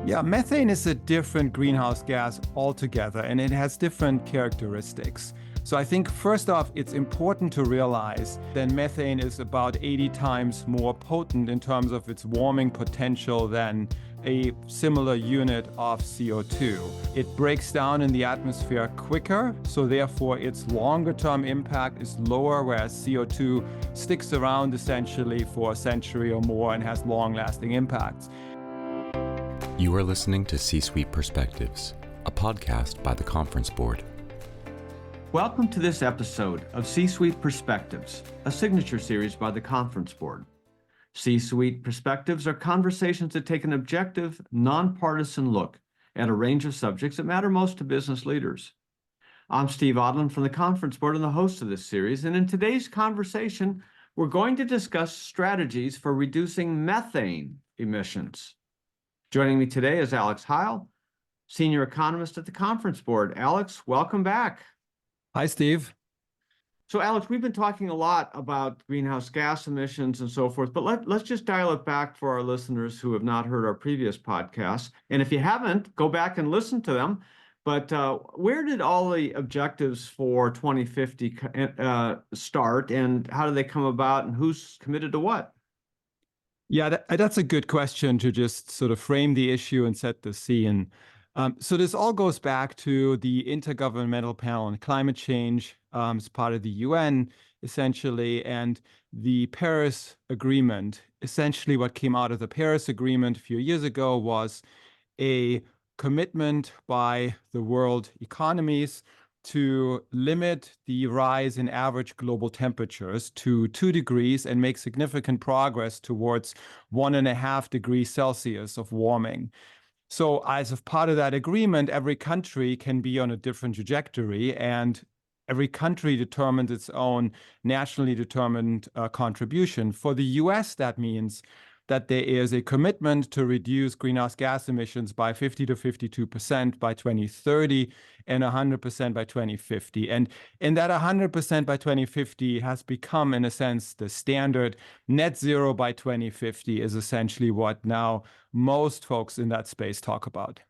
Yeah, methane is a different greenhouse gas altogether, and it has different characteristics. So I think first off, it's important to realize that methane is about 80 times more potent in terms of its warming potential than a similar unit of CO2. It breaks down in the atmosphere quicker, so therefore its longer-term impact is lower, whereas CO2 sticks around essentially for a century or more and has long-lasting impacts. You are listening to C-Suite Perspectives, a podcast by the Conference Board. Welcome to this episode of C-Suite Perspectives, a signature series by the Conference Board. C-Suite Perspectives are conversations that take an objective, nonpartisan look at a range of subjects that matter most to business leaders. I'm Steve Odland from the Conference Board and the host of this series, and in today's conversation, we're going to discuss strategies for reducing methane emissions. Joining me today is Alex Heil, Senior Economist at the Conference Board. Alex, welcome back. Hi, Steve. So, Alex, we've been talking a lot about greenhouse gas emissions and so forth, but let's just dial it back for our listeners who have not heard our previous podcasts. And if you haven't, go back and listen to them. But where did all the objectives for 2050 start, and how do they come about, and who's committed to what? Yeah, that's a good question to just sort of frame the issue and set the scene. So this all goes back to the Intergovernmental Panel on Climate Change as part of the UN, essentially, and the Paris Agreement. Essentially, what came out of the Paris Agreement a few years ago was a commitment by the world economies to limit the rise in average global temperatures to 2 degrees and make significant progress towards 1.5 degrees Celsius of warming. So as a part of that agreement, every country can be on a different trajectory, and every country determines its own nationally determined contribution. For the US, that means that there is a commitment to reduce greenhouse gas emissions by 50 to 52% by 2030 and 100% by 2050. And that 100% by 2050 has become, in a sense, the standard. Net zero by 2050 is essentially what now most folks in that space talk about.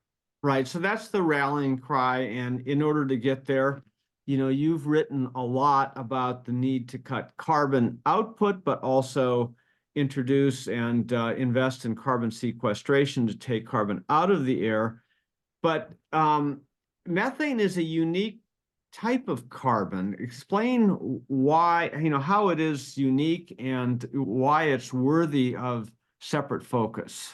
Right. So that's the rallying cry. And in order to get there, you've written a lot about the need to cut carbon output, but also introduce and invest in carbon sequestration to take carbon out of the air. But methane is a unique type of carbon. Explain why, how it is unique and why it's worthy of separate focus.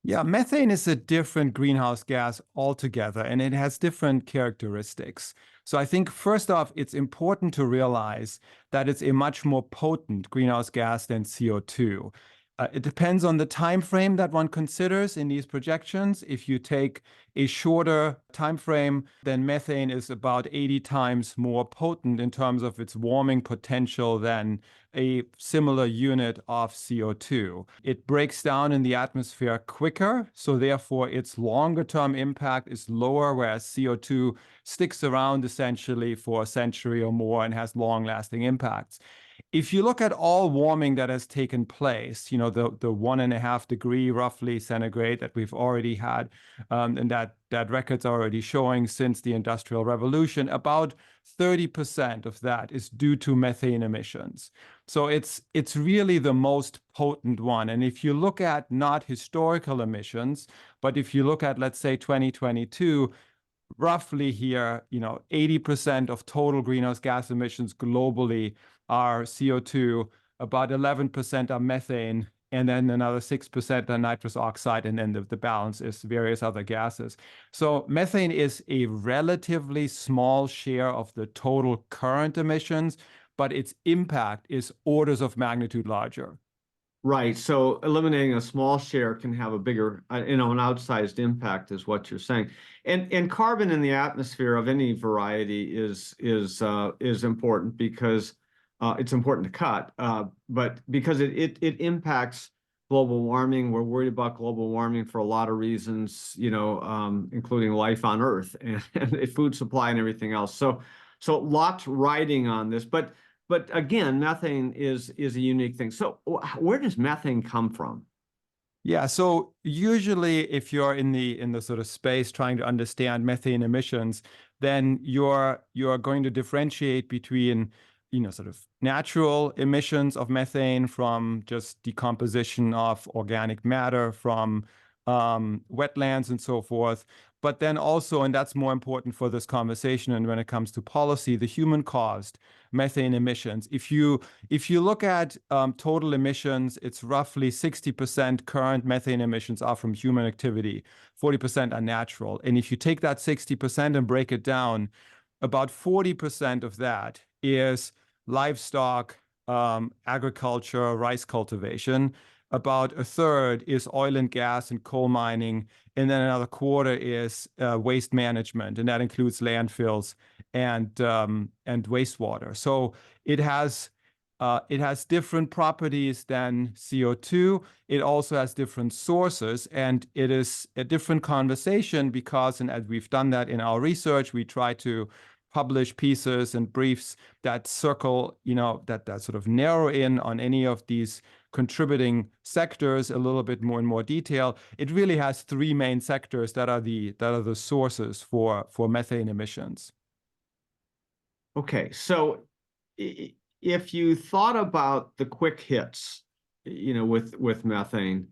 Yeah, methane is a different greenhouse gas altogether, and it has different characteristics. So I think first off, it's important to realize that it's a much more potent greenhouse gas than CO2. It depends on the time frame that one considers in these projections. If you take a shorter time frame, then methane is about 80 times more potent in terms of its warming potential than a similar unit of CO2. It breaks down in the atmosphere quicker, so therefore its longer-term impact is lower, whereas CO2 sticks around essentially for a century or more and has long-lasting impacts. If you look at all warming that has taken place, the 1.5 degree roughly centigrade that we've already had, and that record's already showing since the Industrial Revolution, about 30% of that is due to methane emissions. So it's really the most potent one. And if you look at not historical emissions, but if you look at, let's say, 2022, roughly here, 80% of total greenhouse gas emissions globally are CO2, about 11% are methane, and then another 6% are nitrous oxide, and then the balance is various other gases. So methane is a relatively small share of the total current emissions, but its impact is orders of magnitude larger. Right. So eliminating a small share can have a bigger, an outsized impact, is what you're saying. And carbon in the atmosphere of any variety is important because it's important to cut, but because it impacts global warming. We're worried about global warming for a lot of reasons, including life on Earth and food supply and everything else. So lots riding on this, but again, methane is a unique thing. So where does methane come from? Yeah, so usually if you're in the sort of space trying to understand methane emissions, then you're going to differentiate between, sort of natural emissions of methane from just decomposition of organic matter from wetlands and so forth. But then also, and that's more important for this conversation and when it comes to policy, the human caused methane emissions. If you look at total emissions, it's roughly 60% current methane emissions are from human activity, 40% are natural. And if you take that 60% and break it down, about 40% of that is livestock, agriculture, rice cultivation. About a third is oil and gas and coal mining. And then another quarter is waste management, and that includes landfills and wastewater. So it has it has different properties than CO2. It also has different sources, and it is a different conversation because, and as we've done that in our research, we try to publish pieces and briefs that circle, that sort of narrow in on any of these contributing sectors a little bit more in more detail. It really has three main sectors that are the sources for methane emissions. Okay, so if you thought about the quick hits, with methane,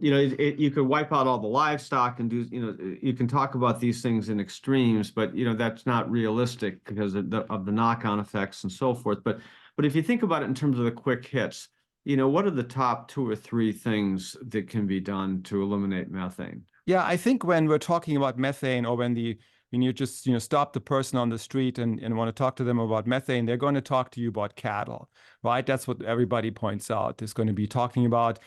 you could wipe out all the livestock and do, you can talk about these things in extremes, but that's not realistic because of the knock-on effects and so forth. But if you think about it in terms of the quick hits, what are the top two or three things that can be done to eliminate methane? Yeah, I think when we're talking about methane, or when you just stop the person on the street and want to talk to them about methane, they're going to talk to you about cattle, right? That's what everybody points out. Is going to be talking about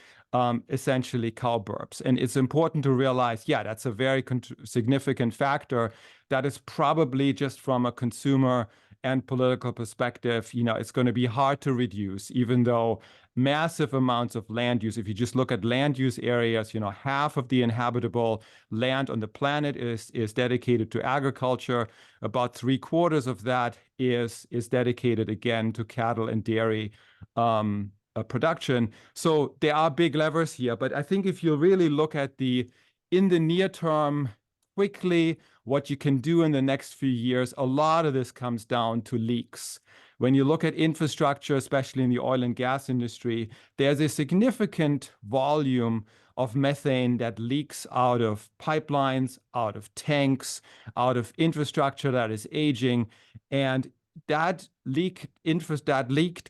essentially cow burps, and it's important to realize, yeah, that's a very significant factor. That is probably just from a consumer and political perspective, it's going to be hard to reduce, even though massive amounts of land use. If you just look at land use areas, half of the inhabitable land on the planet is dedicated to agriculture. About 3/4 of that is dedicated again to cattle and dairy production. So there are big levers here, but I think if you really look at in the near term, quickly, what you can do in the next few years, a lot of this comes down to leaks. When you look at infrastructure, especially in the oil and gas industry, there's a significant volume of methane that leaks out of pipelines, out of tanks, out of infrastructure that is aging. And that leaked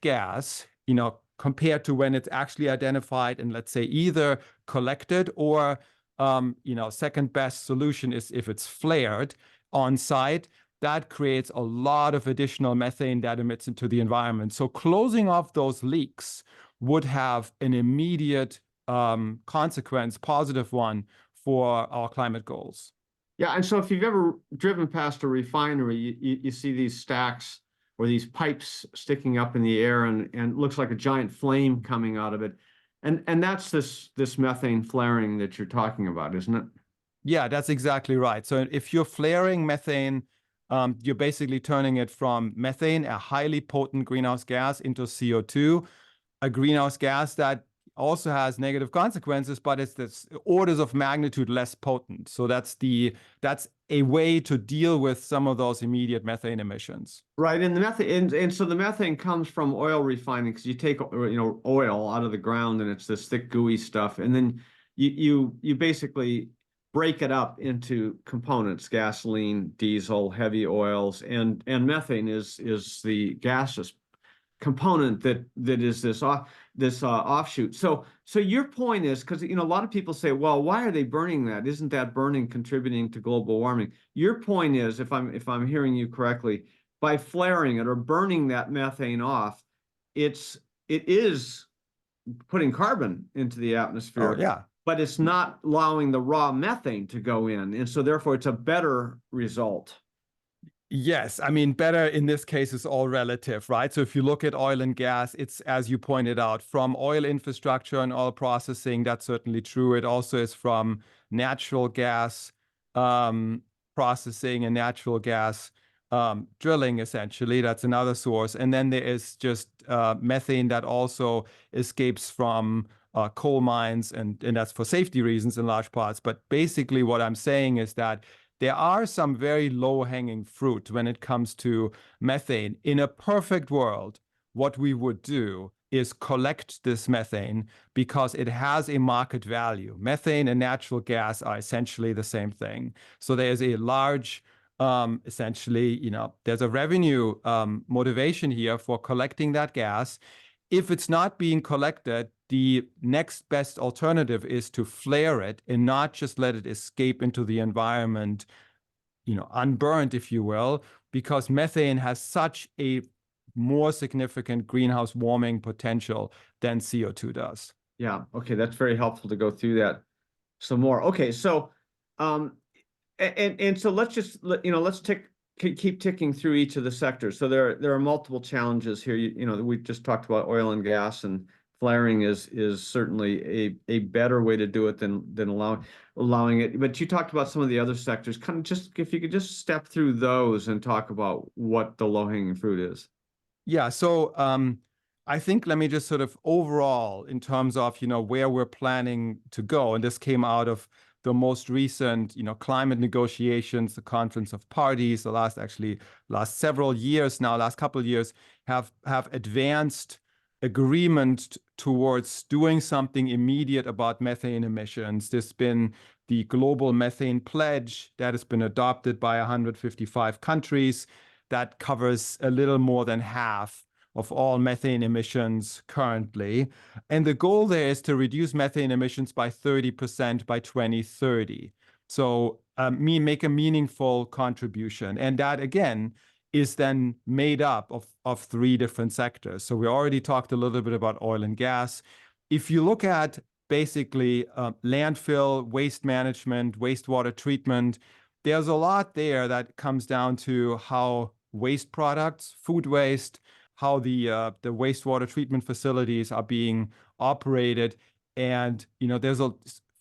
gas, compared to when it's actually identified and, let's say, either collected or second best solution is if it's flared on site, that creates a lot of additional methane that emits into the environment. So closing off those leaks would have an immediate consequence, positive one, for our climate goals. Yeah, and so if you've ever driven past a refinery, you see these stacks or these pipes sticking up in the air, and it looks like a giant flame coming out of it. And that's this methane flaring that you're talking about, isn't it? Yeah, that's exactly right. So if you're flaring methane, you're basically turning it from methane, a highly potent greenhouse gas, into CO2, a greenhouse gas that also has negative consequences, but it's this orders of magnitude less potent. So that's a way to deal with some of those immediate methane emissions. Right, and the methane, and so the methane comes from oil refining, because you take oil out of the ground and it's this thick gooey stuff, and then you basically break it up into components: gasoline, diesel, heavy oils, and methane is the gaseous component that is this offshoot. So your point is, because a lot of people say, well, why are they burning that? Isn't that burning contributing to global warming? Your point is, if I'm hearing you correctly, by flaring it or burning that methane off, it is putting carbon into the atmosphere. Oh, yeah. But it's not allowing the raw methane to go in, and so therefore it's a better result. Yes, I mean, better in this case is all relative, right? So if you look at oil and gas, it's, as you pointed out, from oil infrastructure and oil processing, that's certainly true. It also is from natural gas processing and natural gas drilling, essentially. That's another source. And then there is just methane that also escapes from coal mines, and that's for safety reasons in large parts. But basically what I'm saying is that there are some very low-hanging fruit when it comes to methane. In a perfect world, what we would do is collect this methane because it has a market value. Methane and natural gas are essentially the same thing. So there's a large, essentially, there's a revenue motivation here for collecting that gas. If it's not being collected, the next best alternative is to flare it and not just let it escape into the environment, unburned, if you will, because methane has such a more significant greenhouse warming potential than CO2 does. Yeah. Okay. That's very helpful to go through that some more. Okay. So, and so let's just, let's keep ticking through each of the sectors. So there are multiple challenges here. We just talked about oil and gas, and flaring is certainly a better way to do it than allowing it. But you talked about some of the other sectors. Kind of just, if you could just step through those and talk about what the low-hanging fruit is. Yeah, so I think let me just sort of overall, in terms of where we're planning to go, and this came out of the most recent climate negotiations, the Conference of Parties, the last several years now, last couple of years have advanced agreement towards doing something immediate about methane emissions. There's been the Global Methane Pledge that has been adopted by 155 countries that covers a little more than half of all methane emissions currently. And the goal there is to reduce methane emissions by 30% by 2030. So make a meaningful contribution. And that, again, is then made up of three different sectors. So we already talked a little bit about oil and gas. If you look at basically landfill, waste management, wastewater treatment, there's a lot there that comes down to how waste products, food waste, how the wastewater treatment facilities are being operated. And, there's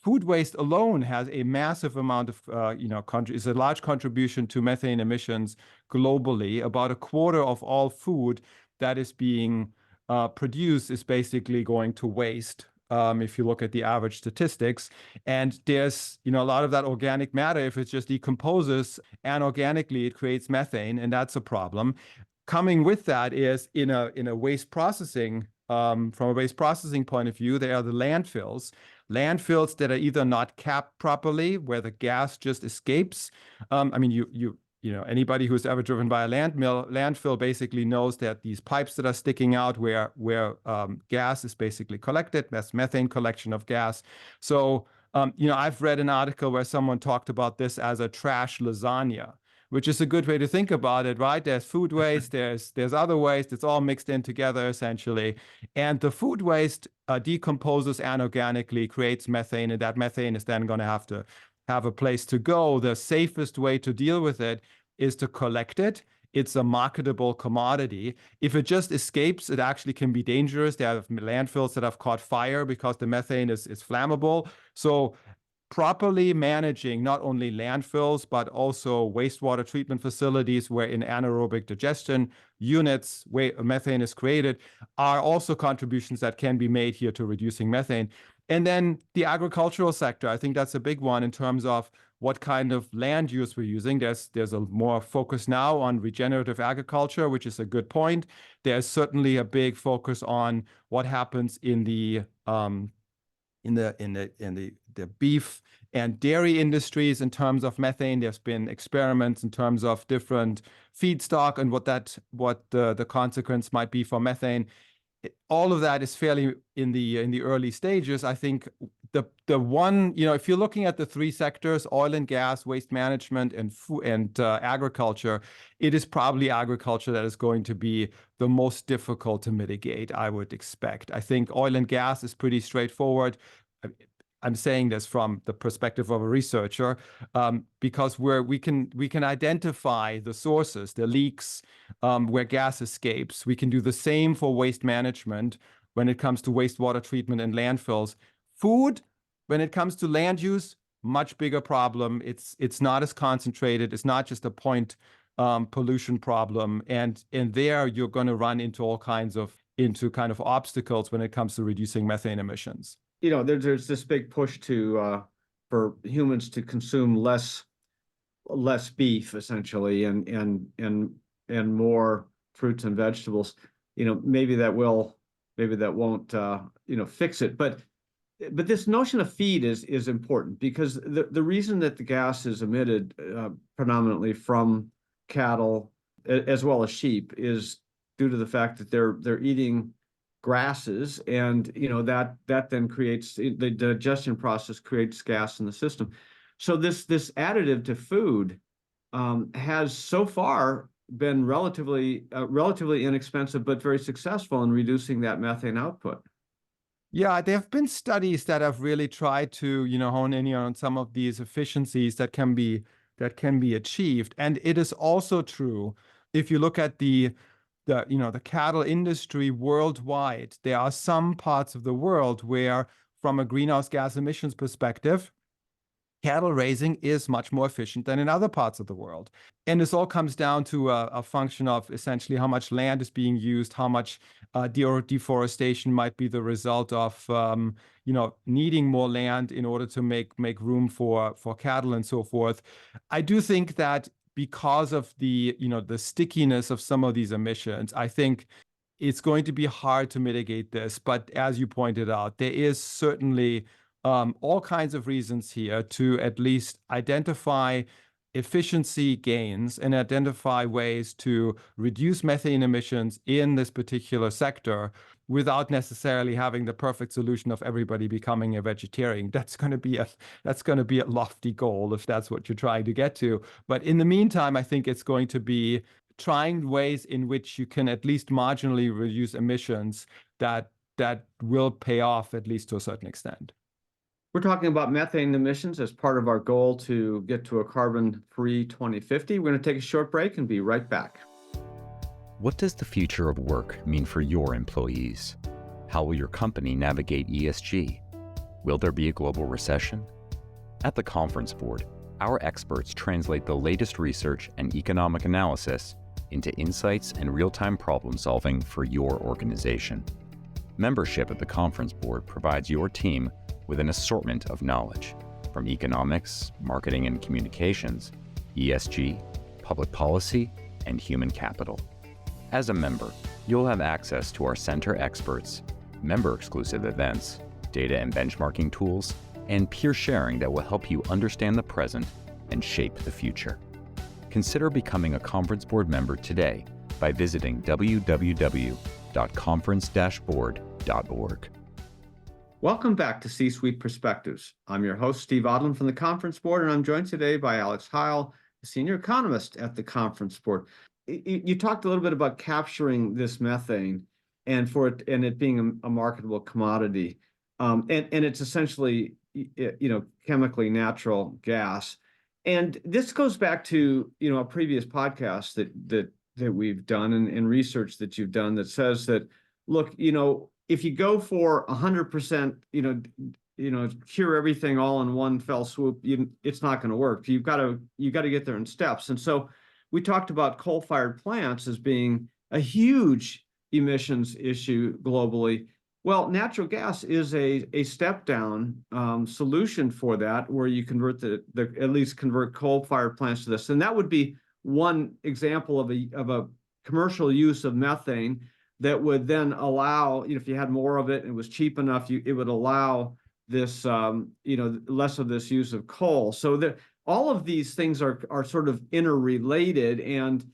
food waste alone has a massive amount of, is a large contribution to methane emissions globally. About a quarter of all food that is being produced is basically going to waste. If you look at the average statistics, and there's a lot of that organic matter, if it just decomposes anorganically, it creates methane, and that's a problem. Coming with that is in a waste processing, from a waste processing point of view, there are the landfills that are either not capped properly, where the gas just escapes. Anybody who's ever driven by a landfill basically knows that these pipes that are sticking out where gas is basically collected, that's methane collection of gas. So, I've read an article where someone talked about this as a trash lasagna, which is a good way to think about it, right? There's food waste, there's other waste, it's all mixed in together essentially. And the food waste decomposes anorganically, creates methane, and that methane is then going to have a place to go. The safest way to deal with it is to collect it. It's a marketable commodity. If it just escapes, it actually can be dangerous. There are landfills that have caught fire because the methane is flammable. So properly managing not only landfills, but also wastewater treatment facilities where in anaerobic digestion units where methane is created are also contributions that can be made here to reducing methane. And then the agricultural sector, I think that's a big one in terms of what kind of land use we're using. There's a more focus now on regenerative agriculture, which is a good point. There's certainly a big focus on what happens in the beef and dairy industries in terms of methane. There's been experiments in terms of different feedstock and what the consequence might be for methane. All of that is fairly in the early stages. I think the one, if you're looking at the three sectors, oil and gas, waste management, and food and agriculture, it is probably agriculture that is going to be the most difficult to mitigate, I would expect. I think oil and gas is pretty straightforward. I'm saying this from the perspective of a researcher, because we can identify the sources, the leaks, where gas escapes. We can do the same for waste management when it comes to wastewater treatment and landfills. Food, when it comes to land use, much bigger problem. It's not as concentrated. It's not just a point pollution problem, and there you're going to run into all kinds of obstacles when it comes to reducing methane emissions. there's this big push for humans to consume less beef essentially, and more fruits and vegetables. Maybe that won't fix it, but this notion of feed is important, because the reason that the gas is emitted predominantly from cattle as well as sheep is due to the fact that they're eating grasses, and that then creates the digestion process, creates gas in the system. So this additive to food has so far been relatively inexpensive, but very successful in reducing that methane output. Yeah, there have been studies that have really tried to, hone in on some of these efficiencies that can be achieved. And it is also true, if you look at the cattle industry worldwide, there are some parts of the world where, from a greenhouse gas emissions perspective, cattle raising is much more efficient than in other parts of the world. And this all comes down to a function of essentially how much land is being used, how much deforestation might be the result of needing more land in order to make room for cattle and so forth. I do think that because of the stickiness of some of these emissions, I think it's going to be hard to mitigate this. But as you pointed out, there is certainly all kinds of reasons here to at least identify efficiency gains and identify ways to reduce methane emissions in this particular sector without necessarily having the perfect solution of everybody becoming a vegetarian. That's going to be a lofty goal if that's what you're trying to get to. But in the meantime, I think it's going to be trying ways in which you can at least marginally reduce emissions that will pay off, at least to a certain extent. We're talking about methane emissions as part of our goal to get to a carbon-free 2050. We're going to take a short break and be right back. What does the future of work mean for your employees? How will your company navigate ESG? Will there be a global recession? At the Conference Board, our experts translate the latest research and economic analysis into insights and real-time problem solving for your organization. Membership at the Conference Board provides your team with an assortment of knowledge from economics, marketing and communications, ESG, public policy, and human capital. As a member, you'll have access to our center experts, member-exclusive events, data and benchmarking tools, and peer sharing that will help you understand the present and shape the future. Consider becoming a Conference Board member today by visiting www.conference-board.org. Welcome back to C-Suite Perspectives. I'm your host, Steve Odland from the Conference Board, and I'm joined today by Alex Heil, a senior economist at the Conference Board. You talked a little bit about capturing this methane and it being a marketable commodity, and it's essentially chemically natural gas. And this goes back to a previous podcast that we've done, and research that you've done that says that, look, if you go for 100%, cure everything all in one fell swoop, it's not going to work. You got to get there in steps. And so we talked about coal-fired plants as being a huge emissions issue globally. Well, natural gas is a step down solution for that, where you convert at least convert coal-fired plants to this, and that would be one example of a commercial use of methane that would then allow, if you had more of it and it was cheap enough, it would allow this, less of this use of coal. So that all of these things are sort of interrelated, and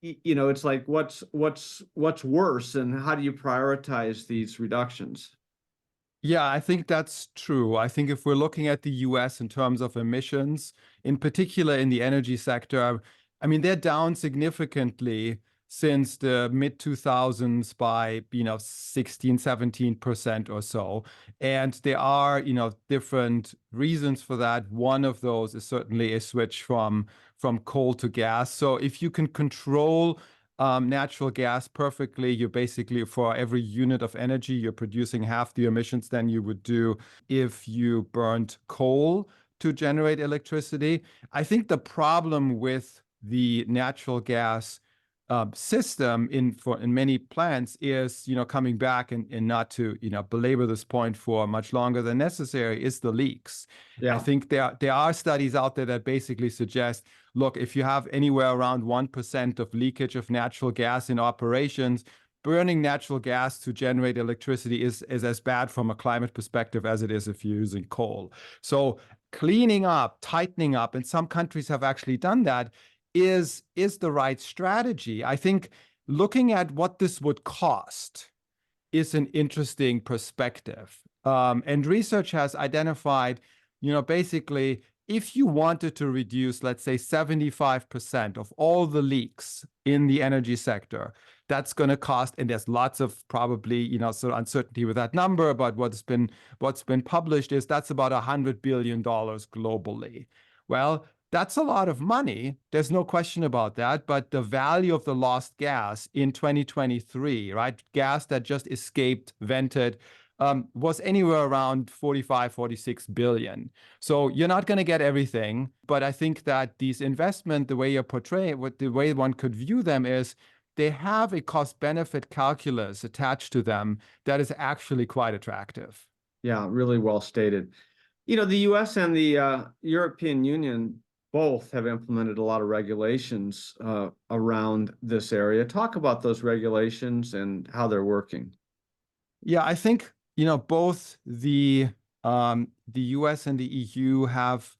it's like what's worse, and how do you prioritize these reductions? Yeah, I think that's true. I think if we're looking at the US in terms of emissions, in particular in the energy sector, I mean, they're down significantly since the mid 2000s by 16-17% or so, and there are different reasons for that. One of those is certainly a switch from coal to gas. So if you can control natural gas perfectly, you basically, for every unit of energy, you're producing half the emissions than you would do if you burnt coal to generate electricity. I think the problem with the natural gas system in many plants is, coming back and not to, belabor this point for much longer than necessary, is the leaks. I Yeah. think there are studies out there that basically suggest, look, if you have anywhere around 1% of leakage of natural gas in operations, burning natural gas to generate electricity is as bad from a climate perspective as it is if you're using coal. So cleaning up, tightening up, and some countries have actually done that, is the right strategy. I think looking at what this would cost is an interesting perspective. And research has identified, basically, if you wanted to reduce, let's say, 75% of all the leaks in the energy sector, that's going to cost, and there's lots of probably, sort of uncertainty with that number, but what's been published is that's about $100 billion globally. Well, that's a lot of money. There's no question about that. But the value of the lost gas in 2023, right? Gas that just escaped, vented, was anywhere around 45, 46 billion. So you're not going to get everything. But I think that these investments, the way you're portraying, the way one could view them is they have a cost-benefit calculus attached to them that is actually quite attractive. Yeah, really well stated. The US and the European Union both have implemented a lot of regulations around this area. Talk about those regulations and how they're working. Yeah, I think, both the US and the EU have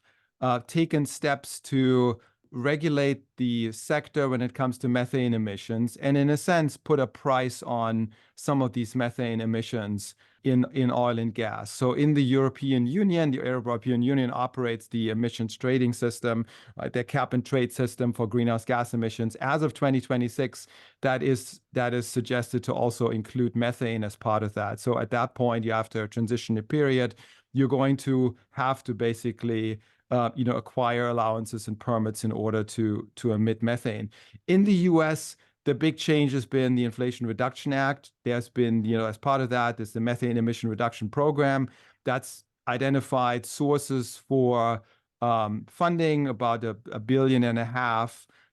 taken steps to regulate the sector when it comes to methane emissions, and in a sense, put a price on some of these methane emissions in oil and gas. So in the European Union, the European Union operates the emissions trading system, right, their cap and trade system for greenhouse gas emissions. As of 2026, that is suggested to also include methane as part of that. So at that point, you after a transition period, you're going to have to basically acquire allowances and permits in order to emit methane. In the US, the big change has been the Inflation Reduction Act. There's been, as part of that, there's the Methane Emission Reduction Program that's identified sources for funding about $1.5 billion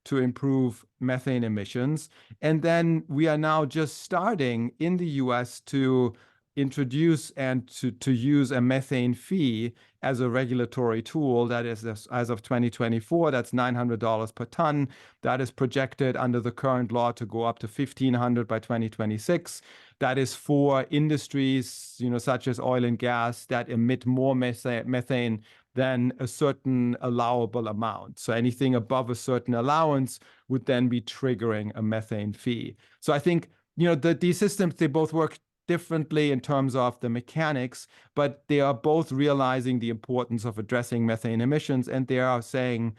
to improve methane emissions. And then we are now just starting in the US to introduce and to use a methane fee as a regulatory tool. That is, as of 2024, that's $900 per ton. That is projected under the current law to go up to $1,500 by 2026. That is for industries, such as oil and gas that emit more methane than a certain allowable amount. So anything above a certain allowance would then be triggering a methane fee. So I think, these systems, they both work differently in terms of the mechanics, but they are both realizing the importance of addressing methane emissions, and they are saying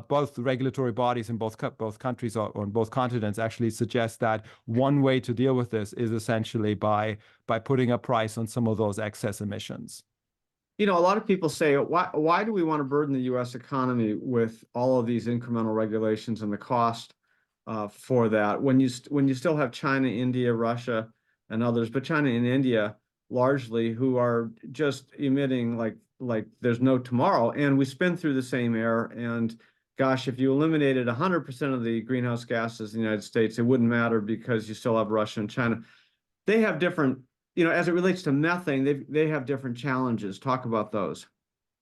both regulatory bodies in both countries or on both continents actually suggest that one way to deal with this is essentially by putting a price on some of those excess emissions. A lot of people say, why do we want to burden the U.S. economy with all of these incremental regulations and the cost for that when you still have China, India, Russia, and others, but China and India largely, who are just emitting like there's no tomorrow, and we spin through the same air. And gosh, if you eliminated 100% of the greenhouse gases in the United States, it wouldn't matter because you still have Russia and China. They have different, as it relates to methane, they have different challenges. Talk about those.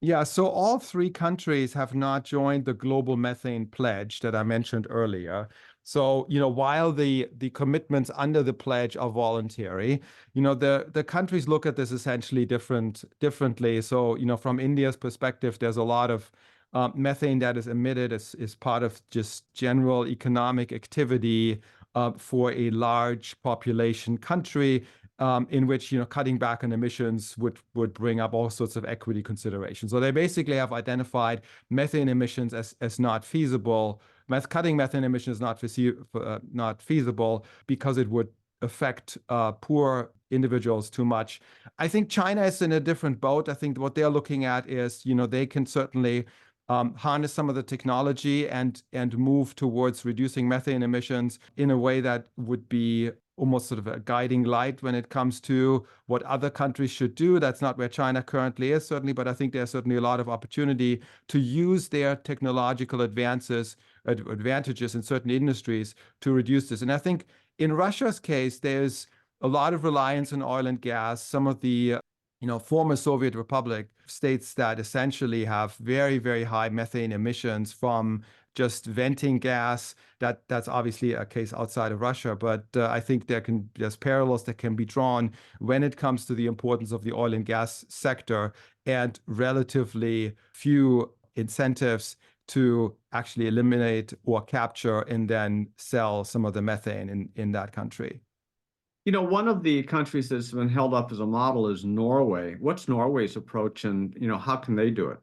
Yeah, so all three countries have not joined the global methane pledge that I mentioned earlier. So, while the commitments under the pledge are voluntary, the countries look at this essentially differently. So, from India's perspective, there's a lot of methane that is emitted as part of just general economic activity for a large population country. In which cutting back on emissions would bring up all sorts of equity considerations. So they basically have identified methane emissions as not feasible. Cutting methane emissions is not feasible because it would affect poor individuals too much. I think China is in a different boat. I think what they're looking at is they can certainly harness some of the technology and move towards reducing methane emissions in a way that would be almost sort of a guiding light when it comes to what other countries should do. That's not where China currently is, certainly, but I think there's certainly a lot of opportunity to use their technological advantages in certain industries to reduce this. And I think in Russia's case, there's a lot of reliance on oil and gas. Some of the former Soviet Republic states that essentially have very, very high methane emissions from just venting gas. That's obviously a case outside of Russia, but I think there's parallels that can be drawn when it comes to the importance of the oil and gas sector and relatively few incentives to actually eliminate or capture and then sell some of the methane in that country. One of the countries that's been held up as a model is Norway. What's Norway's approach, and how can they do it?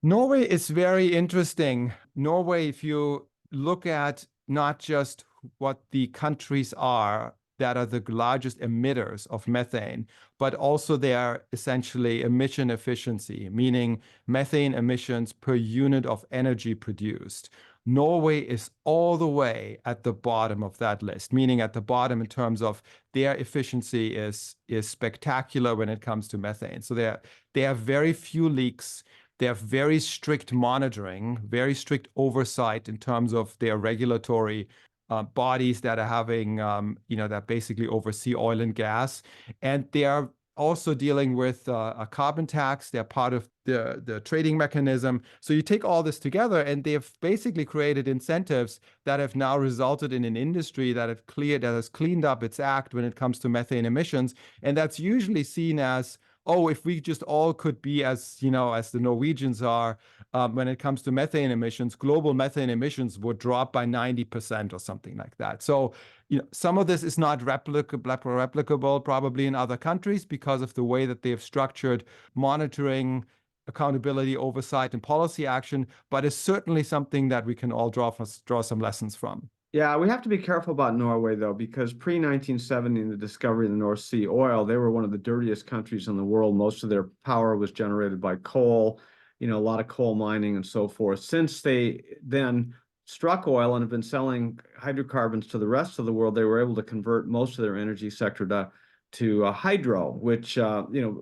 Norway is very interesting. Norway, if you look at not just what the countries are that are the largest emitters of methane, but also their essentially emission efficiency, meaning methane emissions per unit of energy produced. Norway is all the way at the bottom of that list, meaning at the bottom in terms of their efficiency is spectacular when it comes to methane. So they have very few leaks. They have very strict monitoring, very strict oversight in terms of their regulatory bodies that are having, that basically oversee oil and gas. And they are also dealing with a carbon tax. They're part of the trading mechanism. So you take all this together, and they've basically created incentives that have now resulted in an industry that has cleaned up its act when it comes to methane emissions. And that's usually seen as, oh, if we just all could be as the Norwegians are when it comes to methane emissions, global methane emissions would drop by 90% or something like that. So, some of this is not replicable probably in other countries because of the way that they've structured monitoring, accountability, oversight, and policy action, but it's certainly something that we can all draw some lessons from. Yeah, we have to be careful about Norway, though, because pre-1970, the discovery of the North Sea oil, they were one of the dirtiest countries in the world. Most of their power was generated by coal, a lot of coal mining and so forth. Since they then struck oil and have been selling hydrocarbons to the rest of the world, they were able to convert most of their energy sector to hydro, which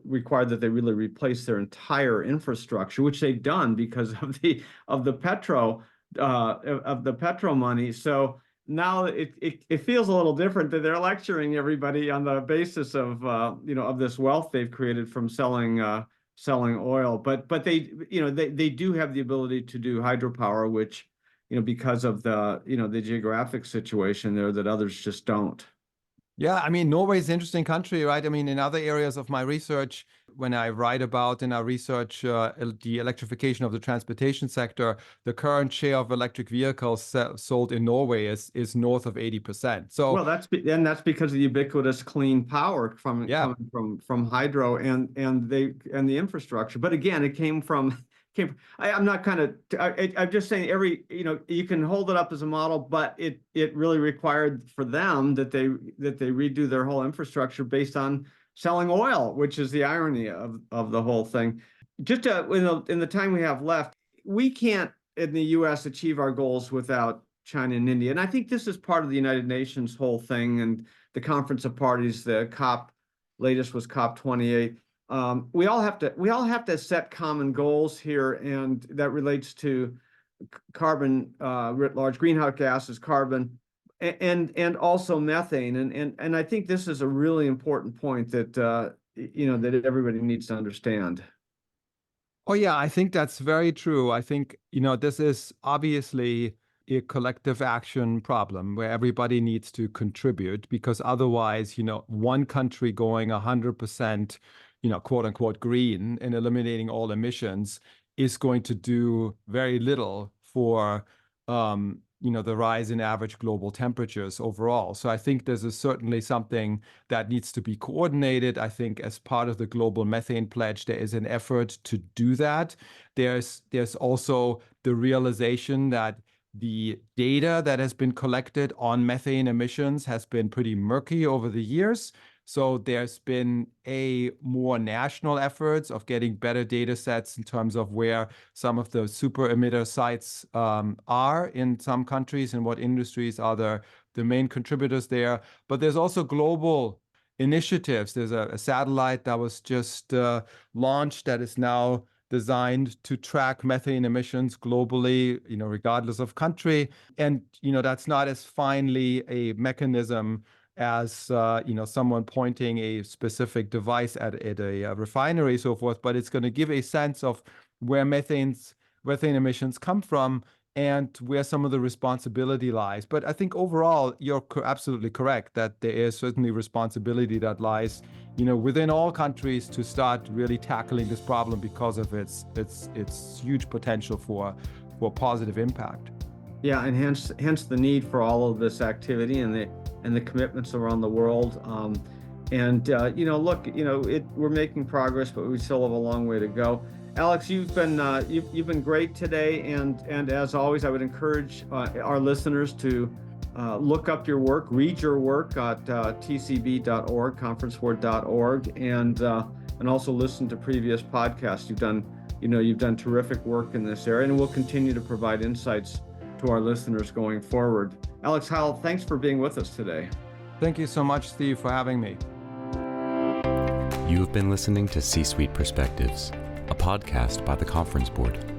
required that they really replace their entire infrastructure, which they've done because of the petro money. So now it feels a little different that they're lecturing everybody on the basis of of this wealth they've created from selling oil. But they do have the ability to do hydropower, which because of the geographic situation there that others just don't. Yeah, I mean, Norway is an interesting country, right? I mean, in other areas of my research, when I write about in our research the electrification of the transportation sector, the current share of electric vehicles sold in Norway is north of 80%. So, well, that's because of the ubiquitous clean power coming from hydro and the infrastructure. But again, it came from. I'm not I'm just saying you can hold it up as a model, but it really required for them that they redo their whole infrastructure based on selling oil, which is the irony of the whole thing. Just in the time we have left, we can't in the U.S. achieve our goals without China and India. And I think this is part of the United Nations whole thing and the Conference of Parties, the latest was COP28. We all have to set common goals here, and that relates to carbon writ large, greenhouse gases, carbon, and also methane. And I think this is a really important point that that everybody needs to understand. Oh yeah, I think that's very true. I think this is obviously a collective action problem where everybody needs to contribute, because otherwise, one country going 100%, quote unquote green and eliminating all emissions is going to do very little for, the rise in average global temperatures overall. So I think this is certainly something that needs to be coordinated. I think as part of the global methane pledge, there is an effort to do that. There's also the realization that the data that has been collected on methane emissions has been pretty murky over the years. So there's been more national efforts of getting better data sets in terms of where some of the super emitter sites are in some countries and what industries are the the main contributors there. But there's also global initiatives. There's a satellite that was just launched that is now designed to track methane emissions globally, regardless of country. And, that's not as finely a mechanism as, someone pointing a specific device at a refinery, so forth, but it's going to give a sense of where methane emissions come from and where some of the responsibility lies. But I think overall, you're absolutely correct that there is certainly responsibility that lies, within all countries to start really tackling this problem because of its huge potential for positive impact. Yeah, and hence the need for all of this activity and the commitments around the world. We're making progress, but we still have a long way to go. Alex, you've been great today, and as always, I would encourage our listeners to look up your work, read your work at tcb.org, conferenceboard.org, and also listen to previous podcasts. You've done terrific work in this area, and we'll continue to provide insights to our listeners going forward. Alex Heil, thanks for being with us today. Thank you so much, Steve, for having me. You have been listening to C-Suite Perspectives, a podcast by the Conference Board.